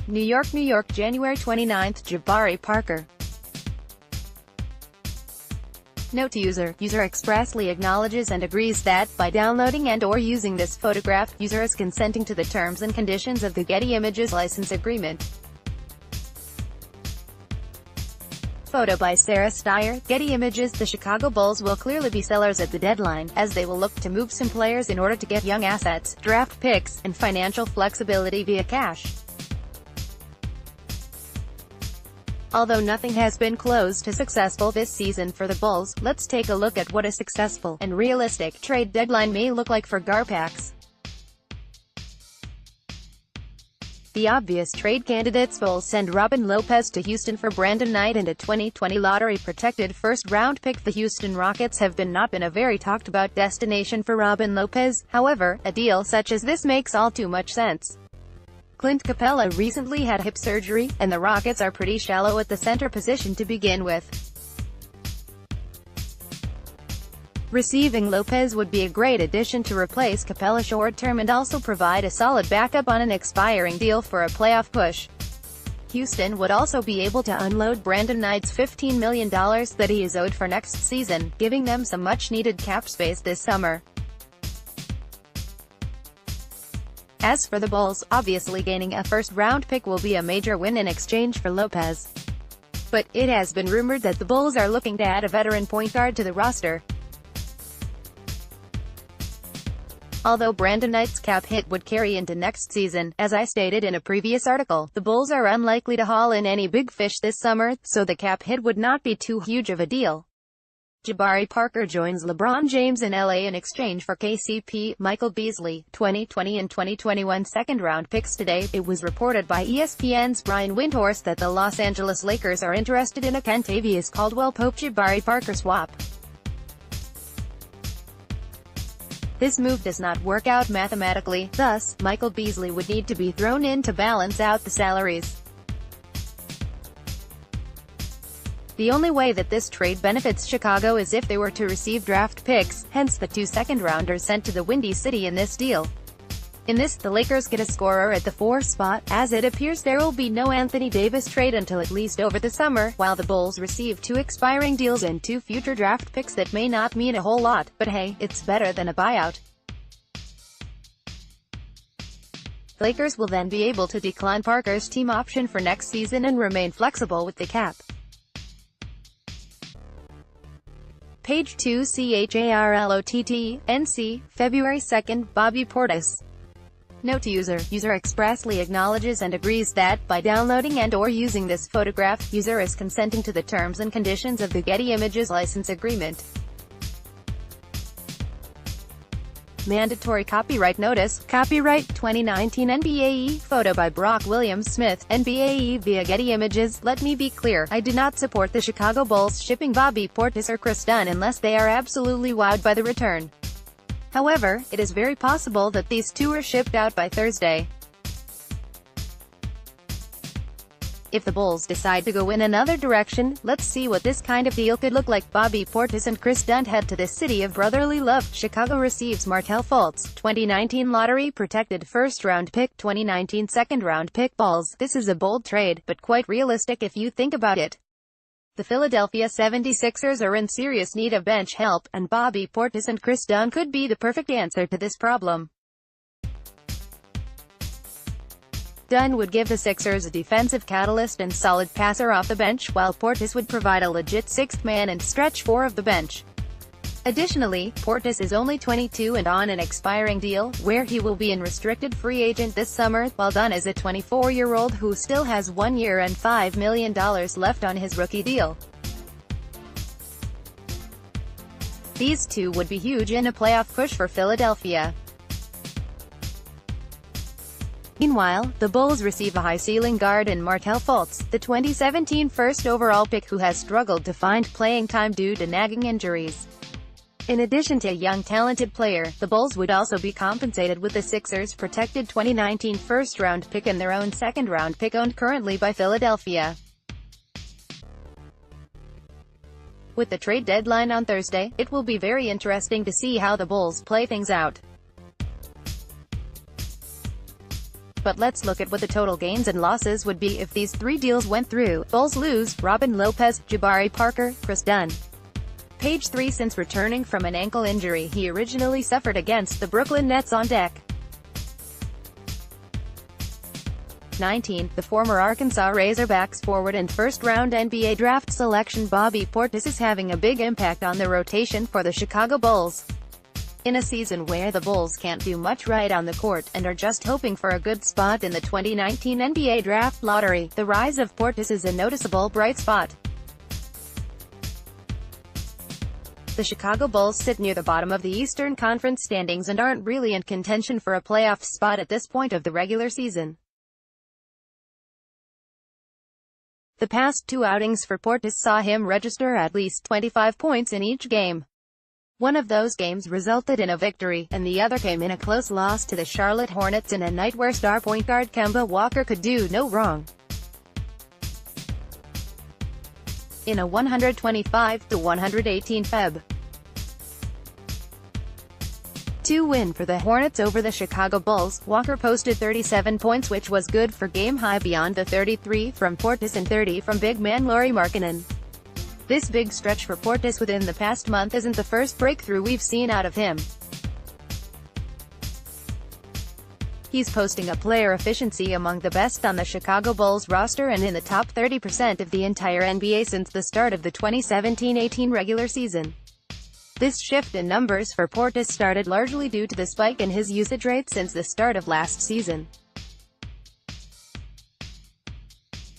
New York, New York, January 29, Jabari Parker. Note to user. User expressly acknowledges and agrees that, by downloading and/or using this photograph, user is consenting to the terms and conditions of the Getty Images license agreement. Photo by Sarah Steyer, Getty Images. The Chicago Bulls will clearly be sellers at the deadline, as they will look to move some players in order to get young assets, draft picks, and financial flexibility via cash. Although nothing has been close to successful this season for the Bulls, let's take a look at what a successful and realistic trade deadline may look like for Garpax. The obvious trade candidates: Bulls send Robin Lopez to Houston for Brandon Knight and a 2020 lottery-protected first-round pick. The Houston Rockets have not been a very talked-about destination for Robin Lopez. However, a deal such as this makes all too much sense. Clint Capella recently had hip surgery, and the Rockets are pretty shallow at the center position to begin with. Receiving Lopez would be a great addition to replace Capella short-term and also provide a solid backup on an expiring deal for a playoff push. Houston would also be able to unload Brandon Knight's $15 million that he is owed for next season, giving them some much-needed cap space this summer. As for the Bulls, obviously gaining a first-round pick will be a major win in exchange for Lopez. But it has been rumored that the Bulls are looking to add a veteran point guard to the roster. Although Brandon Knight's cap hit would carry into next season, as I stated in a previous article, the Bulls are unlikely to haul in any big fish this summer, so the cap hit would not be too huge of a deal. Jabari Parker joins LeBron James in LA in exchange for KCP, Michael Beasley, 2020 and 2021 second-round picks. Today, it was reported by ESPN's Brian Windhorst that the Los Angeles Lakers are interested in a Kentavious Caldwell-Pope Jabari Parker swap. This move does not work out mathematically, thus, Michael Beasley would need to be thrown in to balance out the salaries. The only way that this trade benefits Chicago is if they were to receive draft picks, hence the 2 second-rounders sent to the Windy City in this deal. In this, the Lakers get a scorer at the 4 spot, as it appears there will be no Anthony Davis trade until at least over the summer, while the Bulls receive 2 expiring deals and 2 future draft picks. That may not mean a whole lot, but hey, it's better than a buyout. The Lakers will then be able to decline Parker's team option for next season and remain flexible with the cap. Page 2 CHARLOTT, NC, February 2, Bobby Portis. Note to user. User expressly acknowledges and agrees that, by downloading and/or using this photograph, user is consenting to the terms and conditions of the Getty Images license agreement. Mandatory copyright notice. Copyright 2019 NBAE. Photo by Brock Williams-Smith, NBAE via Getty Images. Let me be clear, I do not support the Chicago Bulls shipping Bobby Portis or Chris Dunn unless they are absolutely wowed by the return. However, it is very possible that these two are shipped out by Thursday. If the Bulls decide to go in another direction, let's see what this kind of deal could look like. Bobby Portis and Chris Dunn head to the city of brotherly love. Chicago receives Markelle Fultz, 2019 lottery-protected first-round pick, 2019 second-round pick. Bulls. This is a bold trade, but quite realistic if you think about it. The Philadelphia 76ers are in serious need of bench help, and Bobby Portis and Chris Dunn could be the perfect answer to this problem. Dunn would give the Sixers a defensive catalyst and solid passer off the bench, while Portis would provide a legit sixth man and stretch 4 of the bench. Additionally, Portis is only 22 and on an expiring deal, where he will be a restricted free agent this summer, while Dunn is a 24-year-old who still has 1 year and $5 million left on his rookie deal. These two would be huge in a playoff push for Philadelphia. Meanwhile, the Bulls receive a high-ceiling guard in Markelle Fultz, the 2017 first overall pick who has struggled to find playing time due to nagging injuries. In addition to a young talented player, the Bulls would also be compensated with the Sixers' protected 2019 first-round pick and their own second-round pick owned currently by Philadelphia. With the trade deadline on Thursday, it will be very interesting to see how the Bulls play things out. but let's look at what the total gains and losses would be if these 3 deals went through. Bulls lose Robin Lopez, Jabari Parker, Chris Dunn. Page 3. Since returning from an ankle injury he originally suffered against the Brooklyn Nets on deck. 19. The former Arkansas Razorbacks forward and first-round NBA draft selection Bobby Portis is having a big impact on the rotation for the Chicago Bulls. In a season where the Bulls can't do much right on the court, and are just hoping for a good spot in the 2019 NBA Draft Lottery, the rise of Portis is a noticeable bright spot. The Chicago Bulls sit near the bottom of the Eastern Conference standings and aren't really in contention for a playoff spot at this point of the regular season. The past 2 outings for Portis saw him register at least 25 points in each game. One of those games resulted in a victory, and the other came in a close loss to the Charlotte Hornets in a night where star point guard Kemba Walker could do no wrong. In a 125-118 Feb. 2 win for the Hornets over the Chicago Bulls, Walker posted 37 points which was good for game high beyond the 33 from Portis and 30 from big man Lauri Markkanen. This big stretch for Portis within the past month isn't the first breakthrough we've seen out of him. He's posting a player efficiency among the best on the Chicago Bulls roster and in the top 30% of the entire NBA since the start of the 2017-18 regular season. This shift in numbers for Portis started largely due to the spike in his usage rate since the start of last season.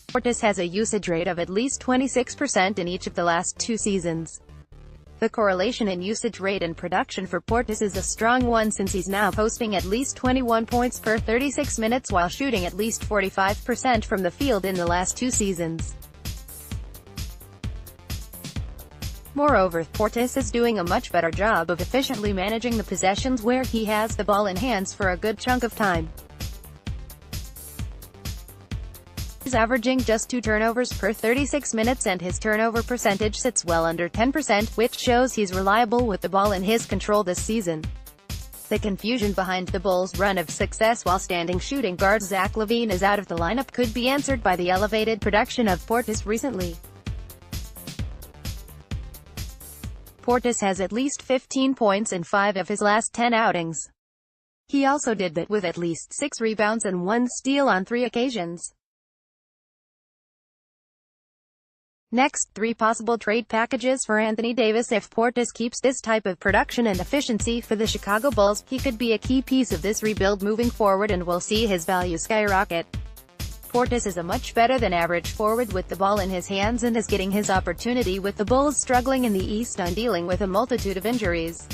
Portis has a usage rate of at least 26% in each of the last 2 seasons. The correlation in usage rate and production for Portis is a strong one since he's now posting at least 21 points per 36 minutes while shooting at least 45% from the field in the last 2 seasons. Moreover, Portis is doing a much better job of efficiently managing the possessions where he has the ball in hands for a good chunk of time. He's averaging just 2 turnovers per 36 minutes and his turnover percentage sits well under 10%, which shows he's reliable with the ball in his control this season. The confusion behind the Bulls' run of success while standing shooting guard Zach LaVine is out of the lineup could be answered by the elevated production of Portis recently. Portis has at least 15 points in 5 of his last 10 outings. He also did that with at least 6 rebounds and 1 steal on 3 occasions. Next, 3 possible trade packages for Anthony Davis. If Portis keeps this type of production and efficiency for the Chicago Bulls, he could be a key piece of this rebuild moving forward and will see his value skyrocket. Portis is a much better than average forward with the ball in his hands and is getting his opportunity with the Bulls struggling in the East and dealing with a multitude of injuries.